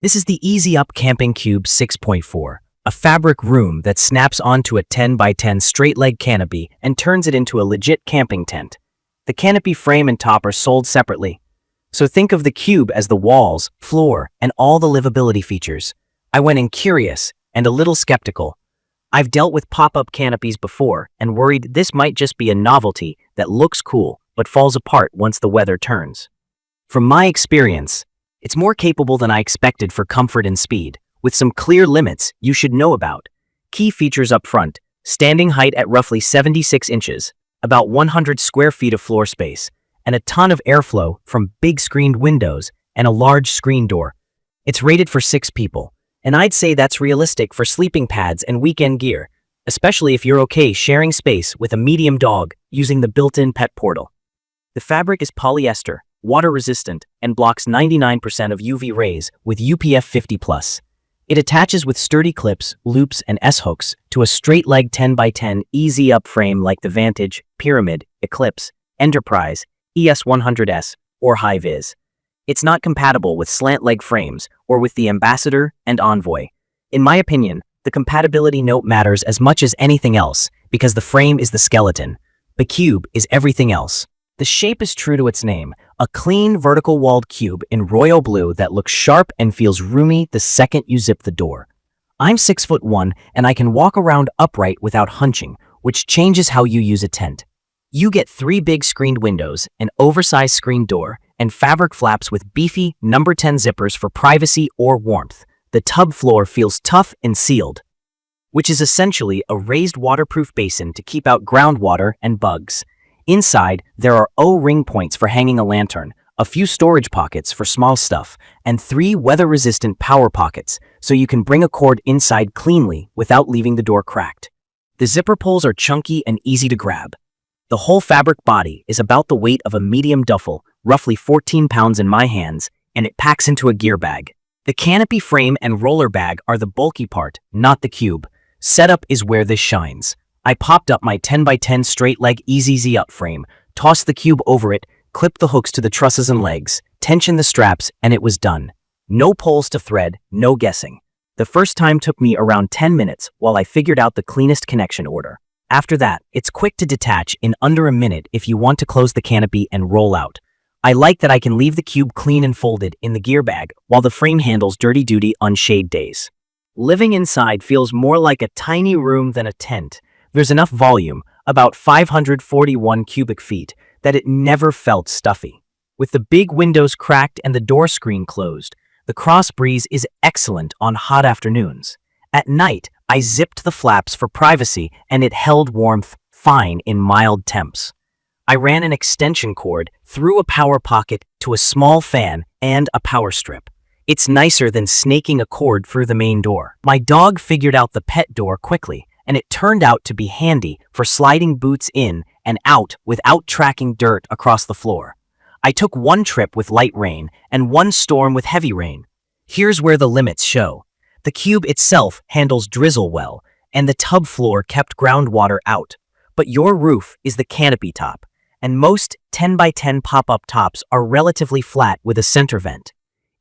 This is the Easy Up Camping Cube 6.4, a fabric room that snaps onto a 10 by 10 straight leg canopy and turns it into a legit camping tent. The canopy frame and top are sold separately. So think of the cube as the walls, floor, and all the livability features. I went in curious and a little skeptical. I've dealt with pop-up canopies before and worried this might just be a novelty that looks cool but falls apart once the weather turns. From my experience, it's more capable than I expected for comfort and speed, with some clear limits you should know about. Key features up front: standing height at roughly 76 inches, about 100 square feet of floor space, and a ton of airflow from big screened windows and a large screen door. It's rated for 6 people, and I'd say that's realistic for sleeping pads and weekend gear, especially if you're okay sharing space with a medium dog using the built-in pet portal. The fabric is polyester, water-resistant, and blocks 99% of UV rays with UPF 50+. It attaches with sturdy clips, loops, and S-hooks to a straight-leg 10 by 10 Easy Up frame like the Vantage, Pyramid, Eclipse, Enterprise, ES100S, or Hi-Viz. It's not compatible with slant-leg frames or with the Ambassador and Envoy. In my opinion, the compatibility note matters as much as anything else because the frame is the skeleton. The cube is everything else. The shape is true to its name, a clean vertical-walled cube in royal blue that looks sharp and feels roomy the second you zip the door. I'm 6'1" and I can walk around upright without hunching, which changes how you use a tent. You get 3 big screened windows, an oversized screen door, and fabric flaps with beefy number 10 zippers for privacy or warmth. The tub floor feels tough and sealed, which is essentially a raised waterproof basin to keep out groundwater and bugs. Inside, there are O-ring points for hanging a lantern, a few storage pockets for small stuff, and 3 weather-resistant power pockets, so you can bring a cord inside cleanly without leaving the door cracked. The zipper pulls are chunky and easy to grab. The whole fabric body is about the weight of a medium duffel, roughly 14 pounds in my hands, and it packs into a gear bag. The canopy frame and roller bag are the bulky part, not the cube. Setup is where this shines. I popped up my 10 by 10 straight leg Easy Up frame, tossed the cube over it, clipped the hooks to the trusses and legs, tensioned the straps, and it was done. No poles to thread, no guessing. The first time took me around 10 minutes while I figured out the cleanest connection order. After that, it's quick to detach in under a minute if you want to close the canopy and roll out. I like that I can leave the cube clean and folded in the gear bag while the frame handles dirty duty on shade days. Living inside feels more like a tiny room than a tent. There's enough volume, about 541 cubic feet, that it never felt stuffy. With the big windows cracked and the door screen closed, the cross breeze is excellent on hot afternoons. At night, I zipped the flaps for privacy and it held warmth fine in mild temps. I ran an extension cord through a power pocket to a small fan and a power strip. It's nicer than snaking a cord through the main door. My dog figured out the pet door quickly, and it turned out to be handy for sliding boots in and out without tracking dirt across the floor. I took 1 trip with light rain and 1 storm with heavy rain. Here's where the limits show. The cube itself handles drizzle well, and the tub floor kept groundwater out. But your roof is the canopy top, and most 10 by 10 pop-up tops are relatively flat with a center vent.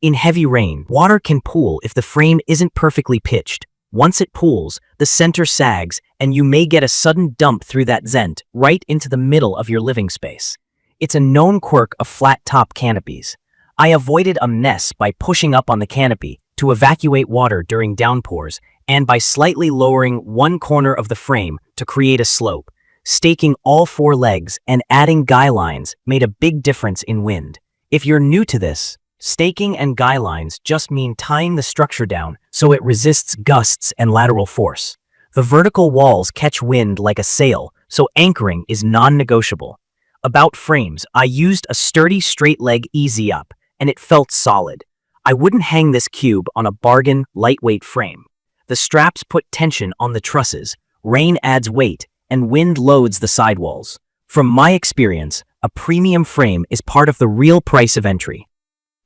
In heavy rain, water can pool if the frame isn't perfectly pitched. Once it pools, the center sags, and you may get a sudden dump through that vent right into the middle of your living space. It's a known quirk of flat-top canopies. I avoided a mess by pushing up on the canopy to evacuate water during downpours and by slightly lowering one corner of the frame to create a slope. Staking all 4 legs and adding guy lines made a big difference in wind. If you're new to this, staking and guy lines just mean tying the structure down so it resists gusts and lateral force. The vertical walls catch wind like a sail, so anchoring is non-negotiable. About frames, I used a sturdy straight leg Easy Up, and it felt solid. I wouldn't hang this cube on a bargain, lightweight frame. The straps put tension on the trusses, rain adds weight, and wind loads the sidewalls. From my experience, a premium frame is part of the real price of entry.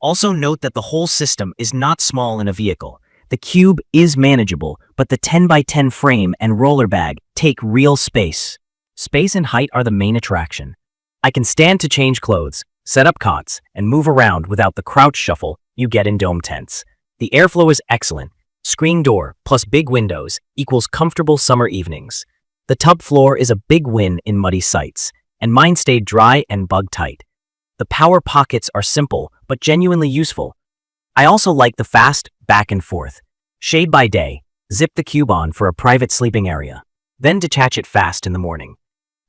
Also note that the whole system is not small in a vehicle. The cube is manageable, but the 10 by 10 frame and roller bag take real space. Space and height are the main attraction. I can stand to change clothes, set up cots, and move around without the crouch shuffle you get in dome tents. The airflow is excellent. Screen door plus big windows equals comfortable summer evenings. The tub floor is a big win in muddy sites, and mine stayed dry and bug-tight. The power pockets are simple, but genuinely useful. I also like the fast back and forth. Shade by day, zip the cube on for a private sleeping area, then detach it fast in the morning.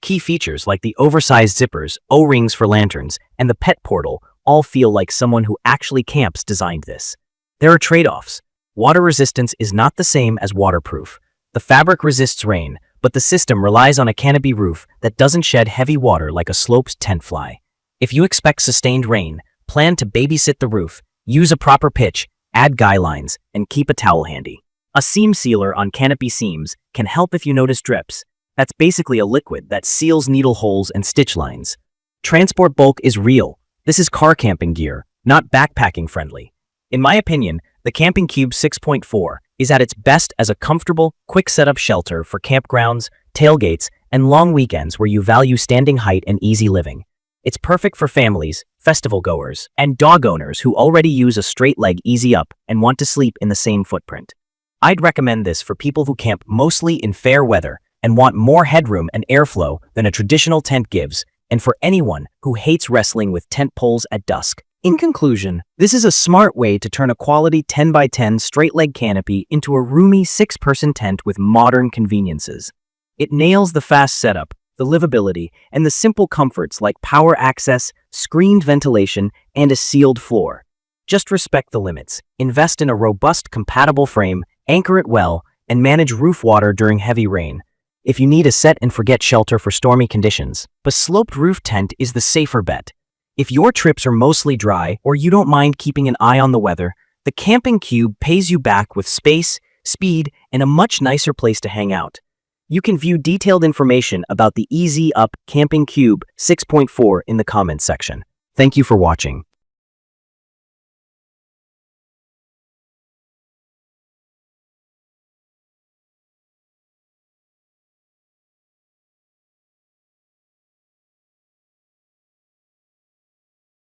Key features like the oversized zippers, O-rings for lanterns, and the pet portal all feel like someone who actually camps designed this. There are trade-offs. Water resistance is not the same as waterproof. The fabric resists rain, but the system relies on a canopy roof that doesn't shed heavy water like a sloped tent fly. If you expect sustained rain, plan to babysit the roof, use a proper pitch, add guy lines, and keep a towel handy. A seam sealer on canopy seams can help if you notice drips. That's basically a liquid that seals needle holes and stitch lines. Transport bulk is real. This is car camping gear, not backpacking friendly. In my opinion, the Camping Cube 6.4 is at its best as a comfortable, quick setup shelter for campgrounds, tailgates, and long weekends where you value standing height and easy living. It's perfect for families, festival goers, and dog owners who already use a straight leg easy up and want to sleep in the same footprint. I'd recommend this for people who camp mostly in fair weather and want more headroom and airflow than a traditional tent gives, and for anyone who hates wrestling with tent poles at dusk. In conclusion, this is a smart way to turn a quality 10x10 straight-leg canopy into a roomy 6-person tent with modern conveniences. It nails the fast setup, the livability, and the simple comforts like power access, screened ventilation, and a sealed floor. Just respect the limits, invest in a robust, compatible frame, anchor it well, and manage roof water during heavy rain. If you need a set-and-forget shelter for stormy conditions, a sloped roof tent is the safer bet. If your trips are mostly dry or you don't mind keeping an eye on the weather, the Camping Cube pays you back with space, speed, and a much nicer place to hang out. You can view detailed information about the Easy Up Camping Cube 6.4 in the comments section. Thank you for watching.